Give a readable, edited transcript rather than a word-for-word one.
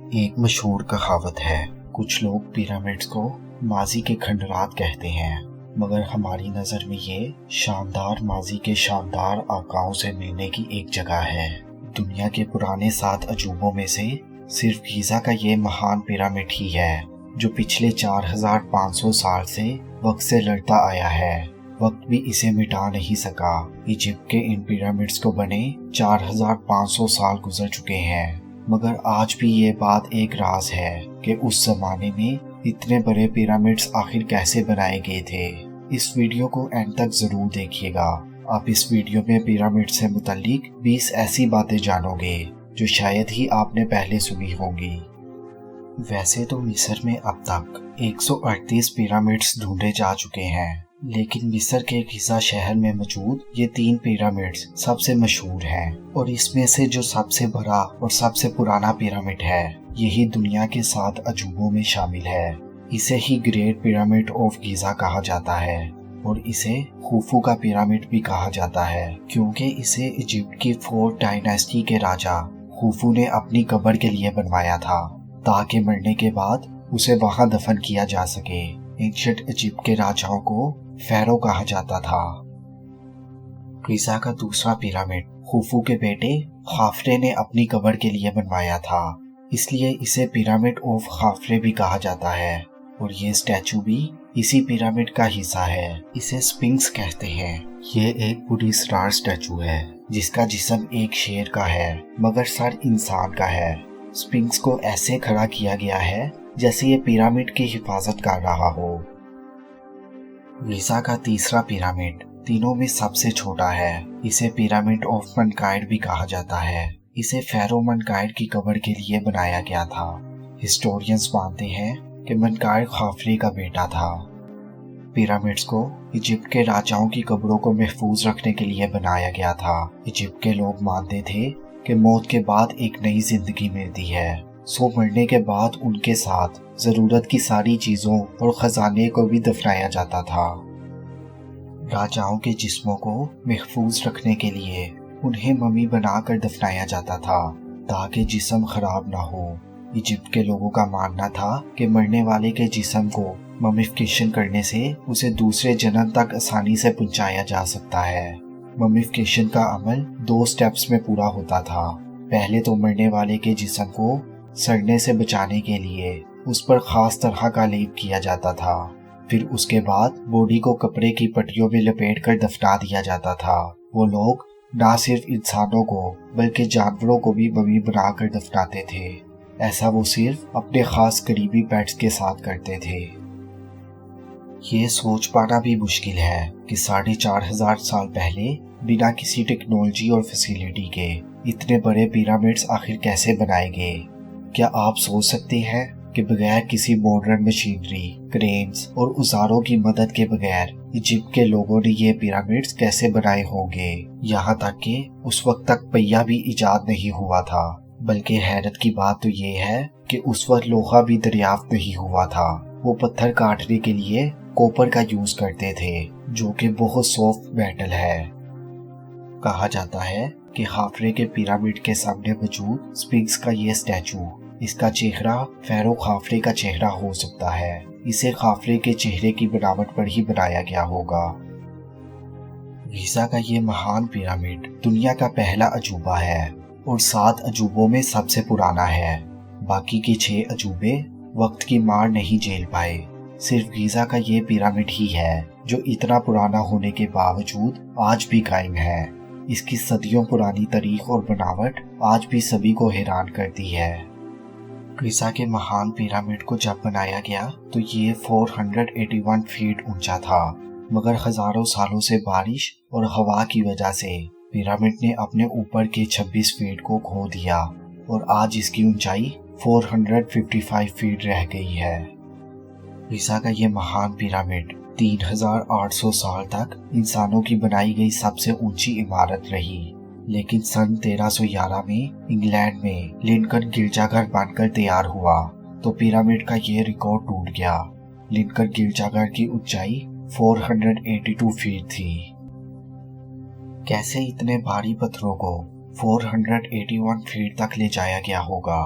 ایک مشہور کہاوت ہے، کچھ لوگ پیرامڈز کو ماضی کے کھنڈرات کہتے ہیں، مگر ہماری نظر میں یہ شاندار ماضی کے شاندار آقاؤں سے ملنے کی ایک جگہ ہے۔ دنیا کے پرانے 7 عجوبوں میں سے صرف گیزا کا یہ مہان پیرامڈ ہی ہے جو پچھلے 4500 سال سے وقت سے لڑتا آیا ہے۔ وقت بھی اسے مٹا نہیں سکا۔ ایجپٹ کے ان پیرامڈز کو بنے 4500 سال گزر چکے ہیں، مگر آج بھی یہ بات ایک راز ہے کہ اس زمانے میں اتنے بڑے پیرامڈز آخر کیسے بنائے گئے تھے۔ اس ویڈیو کو اینڈ تک ضرور دیکھیے گا۔ آپ اس ویڈیو میں پیرامڈ سے متعلق 20 ایسی باتیں جانو گے جو شاید ہی آپ نے پہلے سنی ہوں گی۔ ویسے تو مصر میں اب تک 138 پیرامڈز ڈھونڈے جا چکے ہیں، لیکن مصر کے گیزا شہر میں موجود یہ 3 پیرامڈز سب سے مشہور ہیں، اور اس میں سے جو سب سے بڑا اور سب سے پرانا پیرامڈ ہے یہی دنیا کے 7 عجوبوں میں شامل ہے۔ اسے ہی گریٹ پیرامڈ آف گیزا کہا جاتا ہے، اور اسے خوفو کا پیرامڈ بھی کہا جاتا ہے، کیونکہ اسے ایجپٹ کی 4 ڈائناسٹی کے راجا خوفو نے اپنی قبر کے لیے بنوایا تھا تاکہ مرنے کے بعد اسے وہاں دفن کیا جا سکے۔ اینشنٹ ایجپٹ کے راجاؤں کو فیرو کہا جاتا تھا۔ گیزا کا دوسرا پیرامڈ خوفو کے بیٹے خافرے نے اپنی قبر کے لیے بنوایا تھا، اس لیے اسے پیرامڈ آف خافرے بھی کہا جاتا ہے، اور یہ اسٹیچو بھی اسی پیرامڈ کا حصہ ہے۔ اسے اسفنکس کہتے ہیں۔ یہ ایک بڑی اسٹار اسٹیچو ہے جس کا جسم ایک شیر کا ہے مگر سر انسان کا ہے۔ اسفنکس کو ایسے کھڑا کیا گیا ہے جیسے یہ پیرامڈ کی حفاظت کر رہا ہو۔ گیزا کا تیسرا پیرامڈ تینوں میں سب سے چھوٹا ہے۔ اسے پیرامڈ آف منکائیڈ بھی کہا جاتا ہے۔ اسے فیرو منکائیڈ کی قبر کے لیے بنایا گیا تھا۔ ہسٹورینز مانتے ہیں کہ منکائیڈ خافرے کا بیٹا تھا۔ پیرامڈز کو ایجپٹ کے راجاؤں کی قبروں کو محفوظ رکھنے کے لیے بنایا گیا تھا۔ ایجپٹ کے لوگ مانتے تھے کہ موت کے بعد ایک نئی زندگی ملتی ہے، سو مرنے کے بعد ان کے ساتھ ضرورت کی ساری چیزوں اور خزانے کو بھی دفنایا جاتا تھا۔ راجاؤں کے جسموں کو محفوظ رکھنے کے لیے انہیں ممی بنا کر دفنایا جاتا تھا تاکہ جسم خراب نہ ہو۔ ایجپٹ کے لوگوں کا ماننا تھا کہ مرنے والے کے جسم کو ممیفیکیشن کرنے سے اسے دوسرے جنم تک آسانی سے پہنچایا جا سکتا ہے۔ ممیفیکیشن کا عمل 2 سٹیپس میں پورا ہوتا تھا۔ پہلے تو مرنے والے کے جسم کو سڑنے سے بچانے کے لیے اس پر خاص طرح کا لیپ کیا جاتا تھا، پھر اس کے بعد باڈی کو کپڑے کی پٹیوں میں لپیٹ کر دفنا دیا جاتا تھا۔ وہ لوگ نہ صرف انسانوں کو بلکہ جانوروں کو بھی ممی بنا کر دفناتے تھے۔ ایسا وہ صرف اپنے خاص قریبی پیٹس کے ساتھ کرتے تھے۔ یہ سوچ پانا بھی مشکل ہے کہ 4500 سال پہلے بنا کسی ٹیکنالوجی اور فیسیلٹی کے اتنے بڑے پیرامڈز آخر کیسے بنائے گئے۔ کیا آپ سوچ سکتے ہیں کہ بغیر کسی ماڈرن مشینری، کرینز اور اوزاروں کی مدد کے بغیر ایجپٹ کے لوگوں نے یہ پیرامڈز کیسے بنائے ہوں گے؟ یہاں تک کہ اس وقت تک پہیا بھی ایجاد نہیں ہوا تھا۔ بلکہ حیرت کی بات تو یہ ہے کہ اس وقت لوہا بھی دریافت نہیں ہوا تھا۔ وہ پتھر کاٹنے کے لیے کوپر کا یوز کرتے تھے، جو کہ بہت سافٹ میٹل ہے۔ کہا جاتا ہے کہ خافرے کے پیرامڈ کے سامنے موجود اسفنکس کا یہ اسٹیچو اس کا چہرہ فیرو خافرے کا چہرہ ہو سکتا ہے۔ اسے خافرے کے چہرے کی بناوٹ پر ہی بنایا گیا ہوگا۔ گیزا کا یہ مہان پیرامڈ دنیا کا پہلا عجوبہ ہے اور 7 عجوبوں میں سب سے پرانا ہے۔ باقی کے 6 عجوبے وقت کی مار نہیں جھیل پائے۔ صرف گیزا کا یہ پیرامڈ ہی ہے جو اتنا پرانا ہونے کے باوجود آج بھی قائم ہے۔ اس کی صدیوں پرانی تاریخ اور بناوٹ آج بھی سبھی کو حیران کرتی ہے۔ گیزا کے مہان پیرامڈ کو جب بنایا گیا تو یہ 481 فیٹ اونچا تھا، مگر ہزاروں سالوں سے بارش اور ہوا کی وجہ سے پیرامڈ نے اپنے اوپر کے 26 فیٹ کو کھو دیا اور آج اس کی اونچائی 455 فیٹ رہ گئی ہے۔ گیزا کا یہ مہان پیرامڈ 3800 سال تک انسانوں کی بنائی گئی سب سے اونچی عمارت رہی، لیکن سن 1311 میں انگلینڈ میں لنکن گرجا گھر بن کر تیار ہوا تو پیرامڈ کا یہ ریکارڈ ٹوٹ گیا۔ لنکن گرجا گھر کی اونچائی 482 فیٹ تھی۔ کیسے اتنے بھاری پتھروں کو 481 فیٹ تک لے جایا گیا ہوگا؟